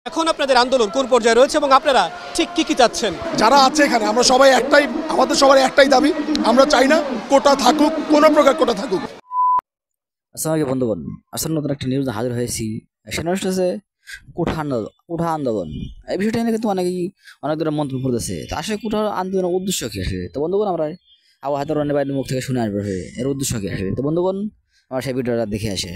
এখন আপনাদের আন্দোলন কোন পর্যায়ে রয়েছে এবং আপনারা ঠিক কি চাচ্ছেন? যারা আছে এখানে আমরা সবাই আমাদের সবার একটাই দাবি, আমরা চাই না কোটা থাকুক, কোনো প্রকার কোটা থাকুক। আসসালামু আলাইকুম বন্ধুগণ, আসলে নতুন একটা নিউজ হাজির হয়েছি। সেটা হচ্ছে কোঠা আন্দোলন। এই বিষয়টা নিয়ে কিন্তু অনেক ধরনের মন্তব্য করতেছে। তো আসলে কোঠা আন্দোলনের উদ্দেশ্য কি আসে? তো বন্ধুগণ, আমরা আবু হায়দার বাইরের মুখ থেকে শুনে আসবে এর উদ্দেশ্য কি আসে। তো বন্ধুগণ, আমরা সেই ভিডিওটা দেখে আসি।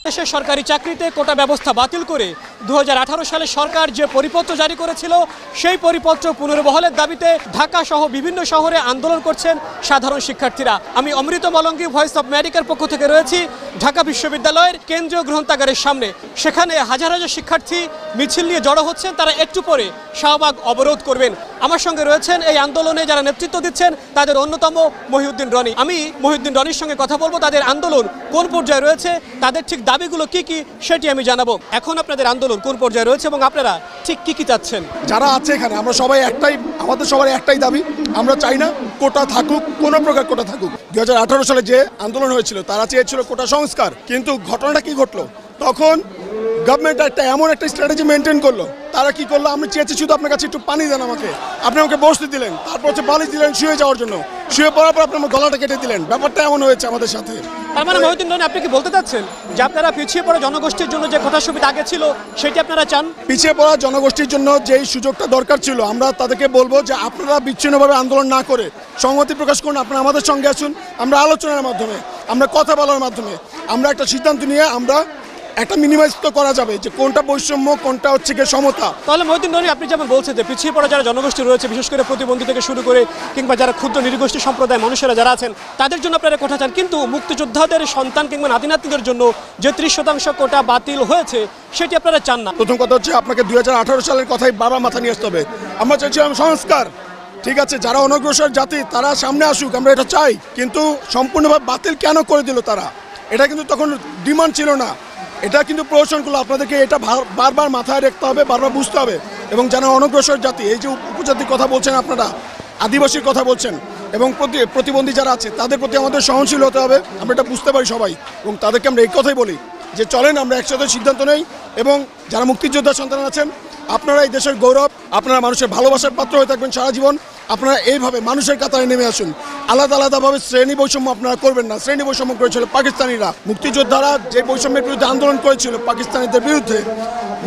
দেশের সরকারি চাকরিতে কোটা ব্যবস্থা বাতিল করে 2018 সালে সরকার যে পরিপত্র জারি করেছিল সেই পরিপত্র পুনর্বহালের দাবিতে ঢাকা সহ বিভিন্ন শহরে আন্দোলন করছেন সাধারণ শিক্ষার্থীরা। আমি অমৃত মলঙ্গি ভয়েস অব আমেরিকার পক্ষ থেকে রয়েছি ঢাকা বিশ্ববিদ্যালয়ের কেন্দ্রীয় গ্রন্থাগারের সামনে। সেখানে হাজার হাজার শিক্ষার্থী মিছিল নিয়ে জড়ো হচ্ছেন। তারা একটু পরে শাহবাগ অবরোধ করবেন। আমার সঙ্গে রয়েছেন এই আন্দোলনে যারা নেতৃত্ব দিচ্ছেন তাদের অন্যতম মহিউদ্দিন রনি। আমি মহিউদ্দিন রনির সঙ্গে কথা বলবো, তাদের আন্দোলন কোন পর্যায়ে রয়েছে, তাদের ঠিক দাবিগুলো কি কি সেটি আমি জানাবো। এখন আপনাদের আন্দোলন কোন পর্যায়ে রয়েছে এবং আপনারা ঠিক কি চাচ্ছেন? যারা আছে এখানে আমরা সবাই আমাদের সবার একটাই দাবি, আমরা চাই না কোটা থাকুক, কোনো প্রকার কোটা থাকুক। 2018 সালে যে আন্দোলন হয়েছিল তারা চেয়েছিল কোটা সংস্কার, কিন্তু ঘটনাটা কি ঘটলো? তখন গভর্নমেন্ট এমন একটা স্ট্র্যাটেজি মেনটেন করলো। তারা কি করলো? আমি চেয়েছি শুধু আপনার কাছে একটু পানি দেন আমাকে, আপনি আমাকে বসতে দিলেন, তারপর হচ্ছে বালিশ দিলেন শুয়ে যাওয়ার জন্য, শুয়ে পড়ার পর আপনি আমার গলাটা কেটে দিলেন। ব্যাপারটা এমন হয়েছে আমাদের সাথে। তার মানে মহিউদ্দিন রনি, আপনি কি বলতে চাচ্ছেন যে আপনারা পিছিয়ে পড়া জনগোষ্ঠীর জন্য যে কোটা সুবিধা আগে ছিল সেটি আপনারা চান? পিছিয়ে পড়া জনগোষ্ঠীর জন্য যেই সুযোগটা দরকার ছিল, আমরা তাদেরকে বলবো যে আপনারা বিচ্ছিন্নভাবে আন্দোলন না করে সংহতি প্রকাশ করুন, আপনারা আমাদের সঙ্গে আসুন। আমরা আলোচনার মাধ্যমে, আমরা কথা বলার মাধ্যমে আমরা একটা সিদ্ধান্ত নিয়ে আমরা একটা মিনিমাইজ তো করা যাবে যে কোনটা বৈষম্য, কোনটা হচ্ছে গিয়ে সমতা। তাহলে মহিউদ্দিন রনি, আপনি যেমন বলছেন যে পিছিয়ে পড়া যারা জনগোষ্ঠী রয়েছে, বিশেষ করে প্রতিবন্ধী থেকে শুরু করে কিংবা যারা ক্ষুদ্র নিরীগোষ্ঠী সম্প্রদায় মানুষেরা যারা আছেন তাদের জন্য আপনারা কোটা চান, কিন্তু মুক্তিযোদ্ধাদের সন্তান কিংবা নাতি নাতনিদের জন্য যে 30% কোটা বাতিল হয়েছে সেটি আপনারা চান না। প্রথম কথা হচ্ছে আপনাকে 2018 সালের কথাই বারবার মাথা নিয়ে আসতে হবে। আমরা চাইছিলাম সংস্কার, ঠিক আছে, যারা অনগ্রসর জাতি তারা সামনে আসুক, আমরা এটা চাই, কিন্তু সম্পূর্ণভাবে বাতিল কেন করে দিল তারা? এটা কিন্তু তখন ডিমান্ড ছিল না, এটা কিন্তু প্রহসন করলো। আপনাদেরকে এটা বারবার মাথায় রাখতে হবে, বারবার বুঝতে হবে। এবং যারা অনগ্রসর জাতি, এই যে উপজাতির কথা বলছেন আপনারা, আদিবাসীর কথা বলছেন, এবং প্রতিবন্ধী যারা আছে তাদের প্রতি আমাদের সহনশীল হতে হবে। আমরা এটা বুঝতে পারি সবাই, এবং তাদেরকে আমরা এই কথাই বলি যে চলেন আমরা একসাথে সিদ্ধান্ত নেই। এবং যারা মুক্তিযোদ্ধার সন্তান আছেন, আপনারা এই দেশের গৌরব, আপনারা মানুষের ভালোবাসার পাত্র হয়ে থাকবেন সারা জীবন। আপনারা এইভাবে মানুষের কাতারে নেমে আসুন, আলাদা আলাদাভাবে শ্রেণী বৈষম্য আপনারা করবেন না। শ্রেণী বৈষম্য করেছিল পাকিস্তানিরা। মুক্তিযোদ্ধারা যে বৈষম্যের বিরুদ্ধে আন্দোলন করেছিল পাকিস্তানিদের বিরুদ্ধে,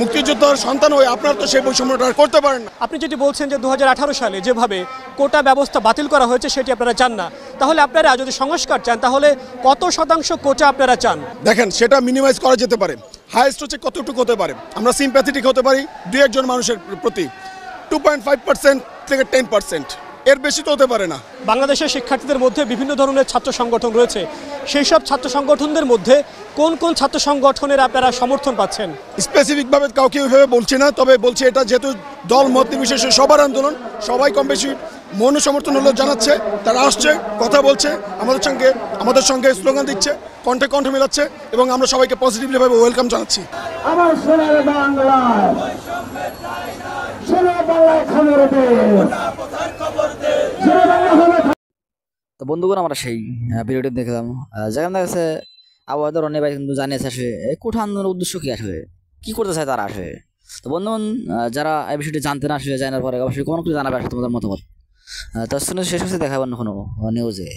মুক্তিযোদ্ধার সন্তান হয়ে আপনারা তো সেই বৈষম্যটা করতে পারেন না। আপনি যেটি বলছেন যে 2018 সালে যেভাবে কোটা ব্যবস্থা বাতিল করা হয়েছে সেটি আপনারা চান না, তাহলে আপনারা যদি সংস্কার চান তাহলে কত শতাংশ কোটা আপনারা চান? দেখেন, সেটা মিনিমাইজ করা যেতে পারে। হাইয়েস্ট হচ্ছে কতটুকু হতে পারে? আমরা সিম্প্যাথেটিক হতে পারি 2-1 মানুষের প্রতি, 2.5% থেকে 10%, এর বেশি তো হতে পারে না। বাংলাদেশের শিক্ষার্থীদের মধ্যে বিভিন্ন ধরনের ছাত্র সংগঠন রয়েছে, সেই সব ছাত্র সংগঠনদের মধ্যে কোন কোন ছাত্র সংগঠনের আপনারা সমর্থন পাচ্ছেন? স্পেসিফিকভাবে কাউকে ওইভাবে বলছি না, তবে বলছি এটা যেহেতু দল মত নির্বিশেষে সবার আন্দোলন, সবাই কম বেশি মন সমর্থন হলো জানাচ্ছে, তারা আসছে, কথা বলছে, আমাদের সঙ্গে স্লোগান দিচ্ছে, কণ্ঠে কণ্ঠ মেলাচ্ছে, এবং আমরা সবাইকে পজিটিভলিভাবে ওয়েলকাম জানাচ্ছি। আমার সোনার বাংলায়, সোনার বাংলায় খবর দে। তো বন্ধুগণ, আমরা সেই ভিডিওটি দেখলাম, যেখানে দেখা যাচ্ছে আবু হায়দার ভাই কিন্তু জানিয়েছে আসলে কোঠা আন্দোলনের উদ্দেশ্য কি আসবে, কি করতে চায় তারা আসে। তো বন্ধুগণ, যারা এই বিষয়টি জানতে না আসলে জানার পরে অবশ্যই কোনো কিছু জানাবে আসলে তোমাদের মতামত। তার সঙ্গে শেষ হচ্ছে, দেখাবেন কোনো নিউজে।